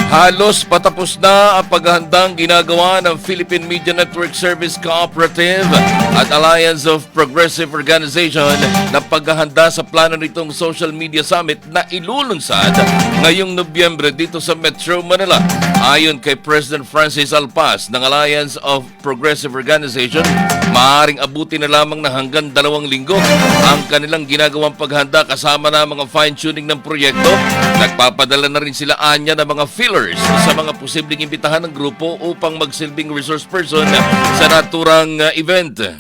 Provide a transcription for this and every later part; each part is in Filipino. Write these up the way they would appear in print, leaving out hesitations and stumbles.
Halos patapos na ang paghahandang ginagawa ng Philippine Media Network Service Cooperative at Alliance of Progressive Organization na paghahanda sa plano nitong Social Media Summit na ilulunsad ngayong Nobyembre dito sa Metro Manila. Ayon kay President Francis Alpas ng Alliance of Progressive Organization, maaaring abuti na lamang na hanggang 2 linggo ang kanilang ginagawang paghanda kasama na mga fine-tuning ng proyekto. Nagpapadala na rin sila anya ng mga fillers sa mga posibleng imbitahan ng grupo upang magsilbing resource person sa naturang event.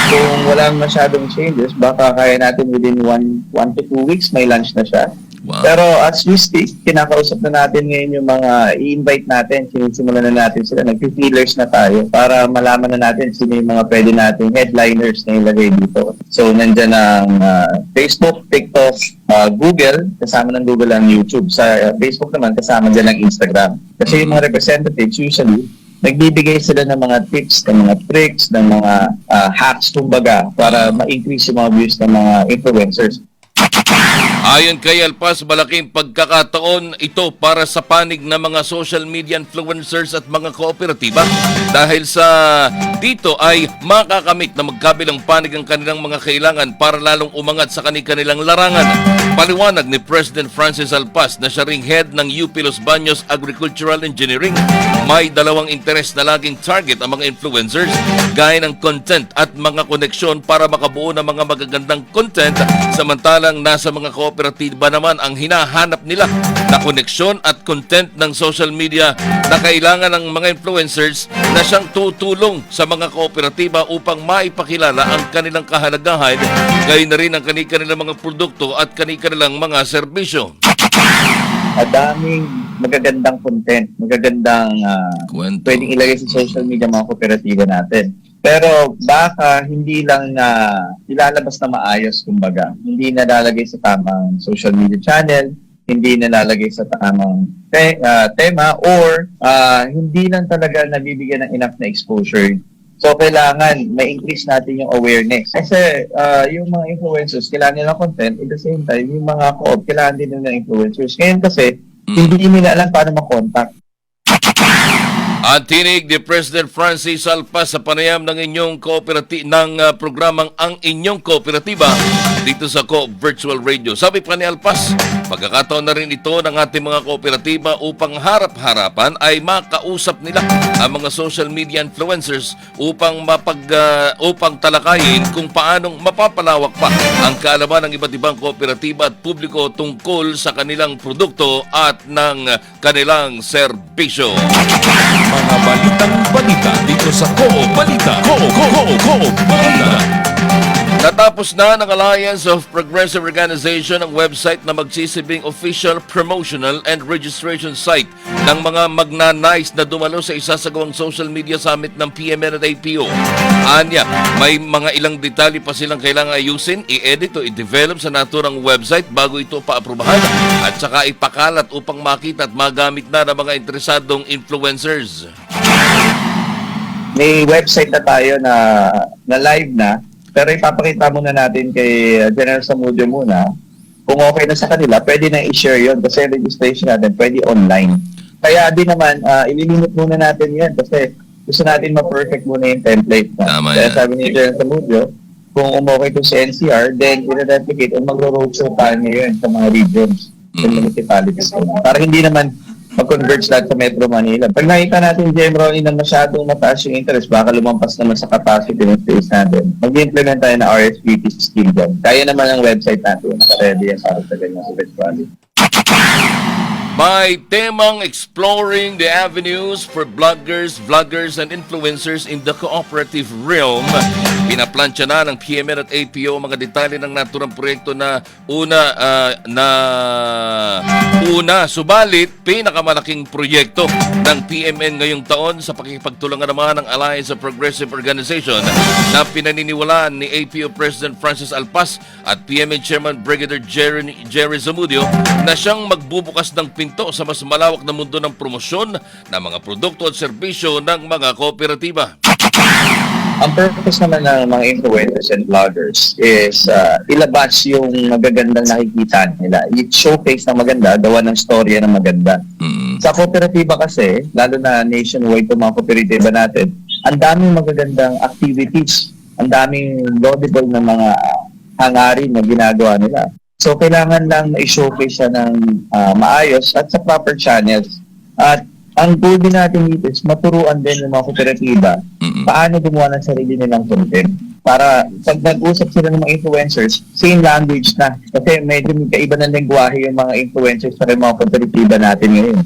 Kung walang masyadong changes, baka kaya natin within 1 to 2 weeks may lunch na siya. Wow. Pero as we speak, kinakausap na natin ngayon yung mga i-invite natin, sinisimulan na natin sila, nag-feelers na tayo para malaman na natin sino yung mga pwede natin headliners na ilagay dito. So nandyan ang Facebook, TikTok, Google, kasama ng Google ang YouTube. Sa Facebook naman, kasama dyan ang Instagram. Kasi yung mga representatives usually, nagbibigay sila ng mga tips, ng mga tricks, ng mga hacks, kumbaga, para ma-increase yung mga views ng mga influencers. Ayon kay Alpas, malaking pagkakataon ito para sa panig ng mga social media influencers at mga kooperatiba dahil sa dito ay makakamit na magkabilang panig ang kanilang mga kailangan para lalong umangat sa kanilang larangan. Paliwanag ni President Francis Alpas na siya ring head ng UP Los Baños Agricultural Engineering, may dalawang interes na laging target ang mga influencers gaya ng content at mga koneksyon para makabuo ng mga magagandang content, samantalang nasa mga kooperatiba naman ang hinahanap nila na koneksyon at content ng social media na kailangan ng mga influencers na siyang tutulong sa mga kooperatiba upang maipakilala ang kanilang kahalagahan, gayon na rin ang kanilang mga produkto at kanilang mga serbisyo. Daming magagandang content, magagandang pwedeng ilagay sa social media mga kooperatiba natin. Pero baka hindi lang na ilalabas na maayos, kumbaga. Hindi nalalagay sa tamang social media channel, hindi nalalagay sa tamang tema, or hindi lang talaga nabibigyan ng enough na exposure. So, kailangan ma-increase natin yung awareness. Kasi yung mga influencers, kailangan nilang content. At the same time, yung mga co-op, kailangan din ng influencers. Ngayon kasi, hindi nila alam paano makontakt. At tinig ni President Francis Alpas sa panayam ng inyong programang Ang Inyong Kooperatiba dito sa Co Virtual Radio. Sabi pa ni Alpas, pagkakataon na rin ito ng ating mga kooperatiba upang harap-harapan ay makausap nila ang mga social media influencers upang talakayin kung paanong mapapalawak pa ang kaalaman ng iba't ibang kooperatiba at publiko tungkol sa kanilang produkto at ng kanilang serbisyo. Mga balitang balita dito sa Balita. Balita. Natapos na ng Alliance of Progressive Organization ang website na magsisilbing official promotional and registration site ng mga magnanais na dumalo sa isasagawang social media summit ng PMN at APO. Anya, may mga ilang detalye pa silang kailangan ayusin, i-edit o i-develop sa naturang website bago ito paaprubahan at saka ipakalat upang makita at magamit na ng mga interesadong influencers. May website na tayo na live na, pero ipapakita muna natin kay General Zamudio muna. Kung okay na sa kanila, pwede na i-share yun kasi registration natin pwede online. Kaya din naman, ililimit muna natin yan kasi gusto natin ma-perfect muna yung template. Kaya sabi ni General Zamudio, kung umokay ito sa NCR, then i-replicate at magro-roadshow tayo ngayon sa mga regions, sa municipalities. Para hindi naman mag-converge lahat sa Metro Manila. Pag nakita natin, General, na masyadong mataas yung interest, baka lumampas naman sa capacity ng space natin. Mag-implement tayo na RSVP scheme dyan. Kaya naman ang website natin. Naka-ready yan para sa ganyan eventually. May temang exploring the avenues for bloggers, vloggers, and influencers in the cooperative realm. Pinaplansya na ng PMN at APO mga detalye ng naturang proyekto na subalit pinakamalaking proyekto ng PMN ngayong taon sa pakikipagtulungan naman ng Alliance of Progressive Organization na pinaniniwalaan ni APO President Francis Alpas at PMN Chairman Brigadier Jerry Zamudio na siyang magbubukas ng pinto sa mas malawak na mundo ng promosyon ng mga produkto at serbisyo ng mga kooperatiba. Ang purpose naman ng mga influencers and vloggers is ilabas yung magagandang nakikita nila. I-showcase na maganda, gawa ng storya na maganda. Sa kooperatiba kasi, lalo na nationwide itong mga kooperatiba natin, ang daming magagandang activities, ang daming laudable na mga hangarin na ginagawa nila. So, kailangan lang i-showcase siya ng maayos at sa proper channels. At ang goal din natin dito is maturuan din ng mga kooperatiba paano gumawa ng sarili nilang content. Para pag nag-usap sila ng mga influencers, same language na. Kasi medyo kaiba ng lengguwahe yung mga influencers sa mga kooperatiba natin ngayon.